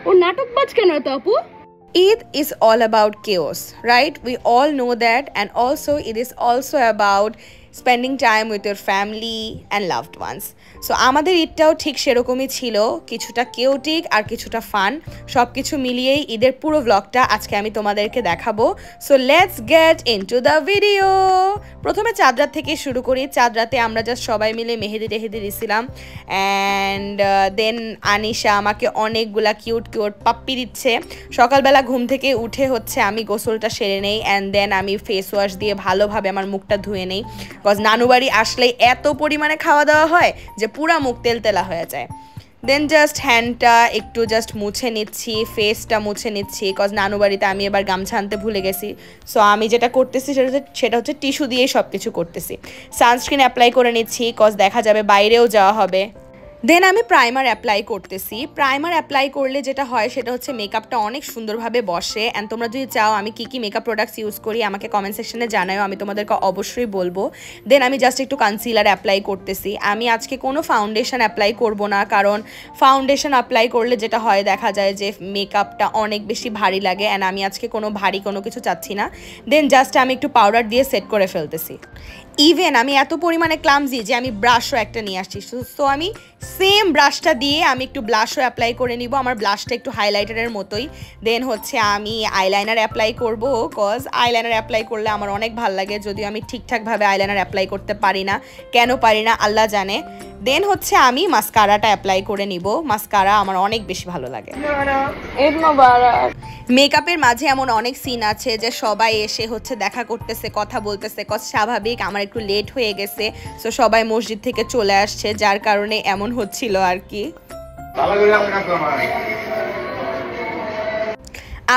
ও নাটকবাজ কেন এত আপু? Eid is all about chaos, right? We all know that, and also it is also about spending time with your family and loved ones. So আমাদের ঈদটাও ঠিক সেরকমই ছিল, কিছুটা chaotic আর কিছুটা ফান, সব কিছু মিলিয়েই ঈদের পুরো ব্লগটা আজকে আমি তোমাদেরকে দেখাবো। So let's get into the video. প্রথমে চাঁদ রাত থেকে শুরু করি। চাঁদ রাতে আমরা জাস্ট সবাই মিলে মেহেদি টেহেদি দিছিলাম, অ্যান্ড দেন আনিশা আমাকে অনেকগুলা কিউট কিউট পাপ্পি দিচ্ছে। সকালবেলা ঘুম থেকে উঠে হচ্ছে আমি গোসলটা সেরে নেই, অ্যান্ড দেন আমি ফেস ওয়াশ দিয়ে ভালোভাবে আমার মুখটা ধুয়ে নেই, বিকজ নানু বাড়ি আসলেই এত পরিমাণে খাওয়া দাওয়া হয় যে পুরা মুখ তেলতেলা হয়ে যায়। দেন জাস্ট হ্যান্ডটা একটু জাস্ট মুছে নিচ্ছি, ফেসটা মুছে নিচ্ছি, বিকজ নানু বাড়িতে আমি এবার গামছা আনতে ভুলে গেছি। সো আমি যেটা করতেছি সেটা হচ্ছে টিস্যু দিয়েই সব কিছু করতেছি। সানস্ক্রিন অ্যাপ্লাই করে নিচ্ছি, বিকজ দেখা যাবে বাইরেও যাওয়া হবে। দেন আমি প্রাইমার অ্যাপ্লাই করতেছি। প্রাইমার অ্যাপ্লাই করলে যেটা হয় সেটা হচ্ছে মেকআপটা অনেক সুন্দরভাবে বসে। অ্যান্ড তোমরা যদি চাও আমি কী কী মেকআপ প্রোডাক্টস ইউজ করি আমাকে কমেন্ট সেকশনে জানাও, আমি তোমাদেরকে অবশ্যই বলবো। দেন আমি জাস্ট একটু কনসিলার অ্যাপ্লাই করতেছি। আমি আজকে কোনো ফাউন্ডেশন অ্যাপ্লাই করব না, কারণ ফাউন্ডেশন অ্যাপ্লাই করলে যেটা হয় দেখা যায় যে মেকআপটা অনেক বেশি ভারী লাগে, অ্যান্ড আমি আজকে কোনো ভারী কোনো কিছু চাচ্ছি না। দেন জাস্ট আমি একটু পাউডার দিয়ে সেট করে ফেলতেছি। ইভেন আমি এত পরিমাণে ক্লামজি যে আমি ব্রাশও একটা নিয়ে আসছি। সো আমি সেম ব্রাশটা দিয়ে আমি একটু ব্লাশও অ্যাপ্লাই করে নিব, আমার ব্লাশটা একটু হাইলাইটারের মতোই। দেন হচ্ছে আমি আইলাইনার অ্যাপ্লাই করব, কজ আইলাইনার অ্যাপ্লাই করলে আমার অনেক ভালো লাগে, যদিও আমি ঠিকঠাকভাবে আইলাইনার অ্যাপ্লাই করতে পারি না, কেন পারি না আল্লাহ জানে। দেন হচ্ছে আমি মাস্কারাটা অ্যাপ্লাই করে নিব, মাস্কারা আমার অনেক বেশি ভালো লাগে। মেকআপের মাঝে এমন অনেক সিন আছে যে সবাই এসে হচ্ছে দেখা করতেছে, কথা বলতেছে, কজ স্বাভাবিক আমার একটু লেট হয়ে গেছে। সো সবাই মসজিদ থেকে চলে আসছে, যার কারণে এমন হচ্ছিল আর কি।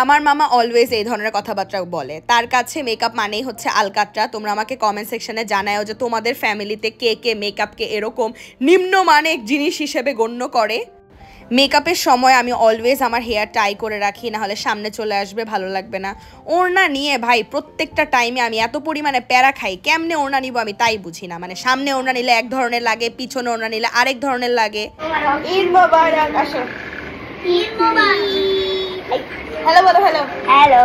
আমার মামা অলওয়েজ এই ধরনের কথাবার্তা বলে, তার কাছে মেকআপ মানেই হচ্ছে আলকাতরা। তোমরা আমাকে কমেন্ট সেকশনে জানাও যে তোমাদের ফ্যামিলিতে কে কে মেকআপকে এরকম নিম্নমানের জিনিস হিসেবে গণ্য করে। মেকআপের সময় আমি অলওয়েজ আমার হেয়ার টাই করে রাখি, নাহলে সামনে চলে আসবে, ভালো লাগবে না। ওড়না নিয়ে ভাই প্রত্যেকটা টাইমে আমি এত পরিমাণে প্যারা খাই, কেমনে ওড়না নিব আমি তাই বুঝি না। মানে সামনে ওড়না নিলে এক ধরনের লাগে, পিছনে ওড়না নিলে আরেক ধরনের লাগে। ঈদ মোবারক। আসো, ঈদ মোবারক। হ্যালো বলো, হ্যালো হ্যালো।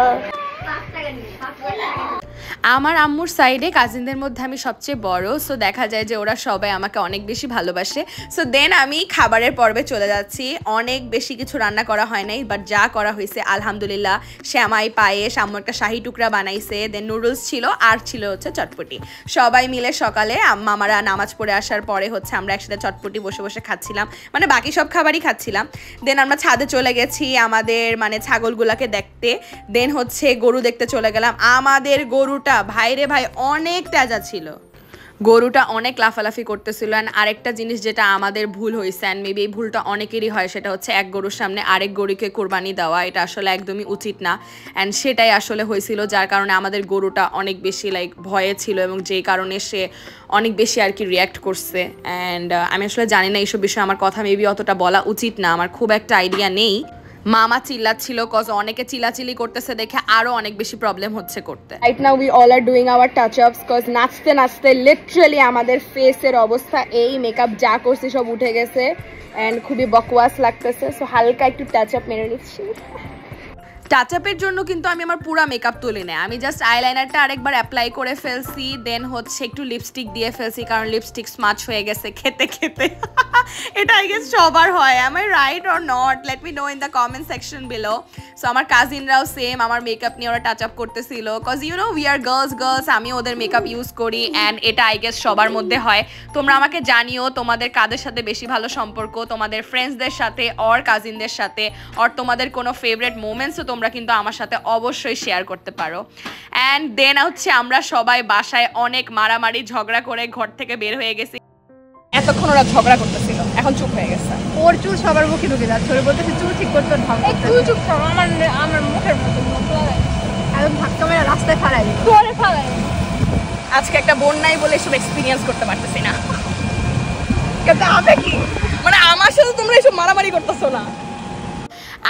আমার আম্মুর সাইডে কাজিনদের মধ্যে আমি সবচেয়ে বড়, সো দেখা যায় যে ওরা সবাই আমাকে অনেক বেশি ভালোবাসে। সো দেন আমি খাবারের পর্বে চলে যাচ্ছি। অনেক বেশি কিছু রান্না করা হয় নাই, বাট যা করা হয়েছে আলহামদুলিল্লাহ। শ্যামাই, পায়েস, আম্মু একটা শাহি টুকরা বানাইছে, দেন নুডলস ছিল, আর ছিল হচ্ছে চটপটি। সবাই মিলে সকালে মামারা নামাজ পড়ে আসার পরে হচ্ছে আমরা একসাথে চটপটি বসে বসে খাচ্ছিলাম, মানে বাকি সব খাবারই খাচ্ছিলাম। দেন আমরা ছাদে চলে গেছি আমাদের মানে ছাগলগুলাকে দেখতে। দেন হচ্ছে গরু দেখতে চলে গেলাম। আমাদের গরুটা ভাইরে ভাই অনেক তাজা ছিল, গরুটা অনেক লাফালাফি করতেছিল। অ্যান্ড আরেকটা জিনিস যেটা আমাদের ভুল হয়েছে, অ্যান্ড মেবি এই ভুলটা অনেকেরই হয়, সেটা হচ্ছে এক গরুর সামনে আরেক গরুকে কোরবানি দেওয়া। এটা আসলে একদমই উচিত না, অ্যান্ড সেটাই আসলে হয়েছিল, যার কারণে আমাদের গরুটা অনেক বেশি ভয়ে ছিল, এবং যেই কারণে সে অনেক বেশি আর কি রিয়্যাক্ট করছে। অ্যান্ড আমি আসলে জানি না এইসব বিষয়ে আমার কথা মেবি অতটা বলা উচিত না, আমার খুব একটা আইডিয়া নেই। মামা চিল্লাচ্ছিল, কজ অনেকে চিল্লাচিল্লি করতেছে দেখে আরো অনেক বেশি প্রবলেম হচ্ছে করতে। Right now we all are doing hour touch আপস, কজ নাচতে নাচতে লিটারালি আমাদের ফেসের অবস্থা এই, মেকআপ যা করছি সব উঠে গেছে, অ্যান্ড খুবই বকওয়াস লাগতেছে। সো হালকা একটু টাচ আপ মেরে নিচ্ছি। টাচ আপের জন্য কিন্তু আমি আমার পুরো মেকআপ তুলি না, আমি জাস্ট আইলাইনারটা আরেকবার অ্যাপ্লাই করে ফেলছি। দেন হচ্ছে একটু লিপস্টিক দিয়ে ফেলছি, কারণ লিপস্টিক স্মাচ হয়ে গেছে খেতে খেতে। এটা আই গেস সবার হয়, am I right or not? Let me know in the comment section below. So আমার কাজিনরাও সেম আমার মেকআপ নিয়ে ওরা টাচ আপ করতেছিল, cause you know we are girls, আমি ওদের মেকআপ ইউজ করি, অ্যান্ড এটা আই গেস সবার মধ্যে হয়। তোমরা আমাকে জানিও তোমাদের কাদের সাথে বেশি ভালো সম্পর্ক, তোমাদের ফ্রেন্ডসদের সাথে অর কাজিনদের সাথে, অর তোমাদের কোনো ফেভারিট মোমেন্টসও তোমরা কিন্তু আমার সাথে অবশ্যই শেয়ার করতে পারো। অ্যান্ড দেন হচ্ছে আমরা সবাই বাসায় অনেক মারামারি ঝগড়া করে ঘর থেকে বের হয়ে গেছি। এতক্ষণ ওরা ঝগড়া করতেছিল, এখন চুপ হয়ে গেছে। ওর চুল সবার মুখে ঢুকে যাচ্ছে, ওর বলতেছে চুল ঠিক করতে ঢং করতে। তুই চুপ কর, আমার মুখের মতো মুখ লাগাই, একদম ধাক্কা মেরে রাস্তায় ফালাই দিই, তোরে ফালাই। আজকে একটা বোন নাই বলে এসব এক্সপিরিয়েন্স করতে পারতেছি না। কিন্তু আমি কি মানে আমার সাথে তোমরা এসব মারামারি করতেছো না।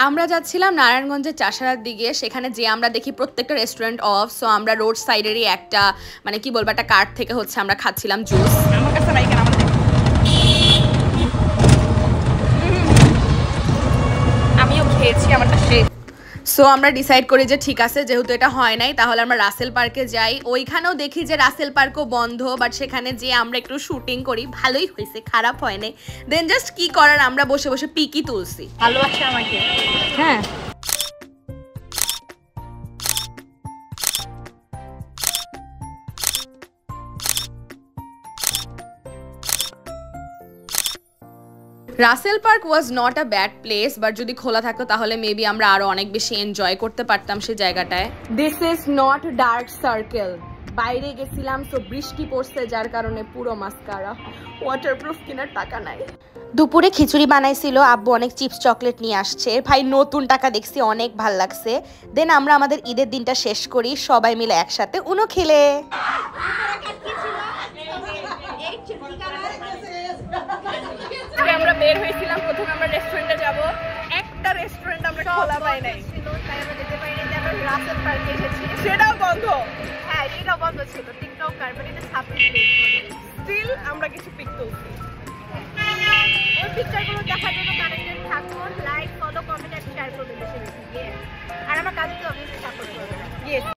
আমরা যাচ্ছিলাম নারায়ণগঞ্জের চাষারার দিকে, সেখানে যে আমরা দেখি প্রত্যেকটা রেস্টুরেন্ট অফ। সো আমরা রোড সাইডেরই একটা মানে কি বলবো একটা কার্ট থেকে হচ্ছে আমরা খাচ্ছিলাম জুস। আমার কাছে নাই কেন, পেয়েছি, আমারটা শেষ। সো আমরা ডিসাইড করি যে ঠিক আছে, যেহেতু এটা হয় নাই তাহলে আমরা রাসেল পার্কে যাই। ওইখানেও দেখি যে রাসেল পার্কও বন্ধ, বাট সেখানে যে আমরা একটু শুটিং করি, ভালোই হয়েছে, খারাপ হয় নাই। দেন জাস্ট কি করার, আমরা বসে বসে পিকই তুলছি। ভালোবাসে আমাকে। হ্যাঁ, Russell park was not a bad place, but যদি খোলা থাকতো তাহলে মেবি আমরা আরো অনেক বেশি এনজয় করতে পারতাম সেই জায়গাটায়। This is not dark circle. বাইরে গেছিলাম তো বৃষ্টি পড়ছে, যার কারণে পুরো মাস্কারা, ওয়াটারপ্রুফ কেনার টাকা নাই। দুপুরে খিচুড়ি বানাইছিল, আব্বু অনেক চিপস চকলেট নিয়ে আসছে। ভাই নতুন টাকা দেখছি, অনেক ভাল লাগছে। দেন আমরা আমাদের ঈদের দিনটা শেষ করি সবাই মিলে একসাথে উনো খেলে। আমরা বের হয়েছিলাম, প্রথমে আমরা রেস্টুরেন্টে যাব। একটা রেস্টুরেন্ট আমরা খোলা পাই নাই, তাই আমরা যেতে পারি না। আমরা রাসেল পার্কে এসেছি, সেটাও বন্ধ। হ্যাঁ, এটাও বন্ধ ছিল। টিকটক কারবারিতে স্টিল আমরা কিছু পিক তুলছি। ওই পিকচারগুলো দেখার জন্য কারেন্ট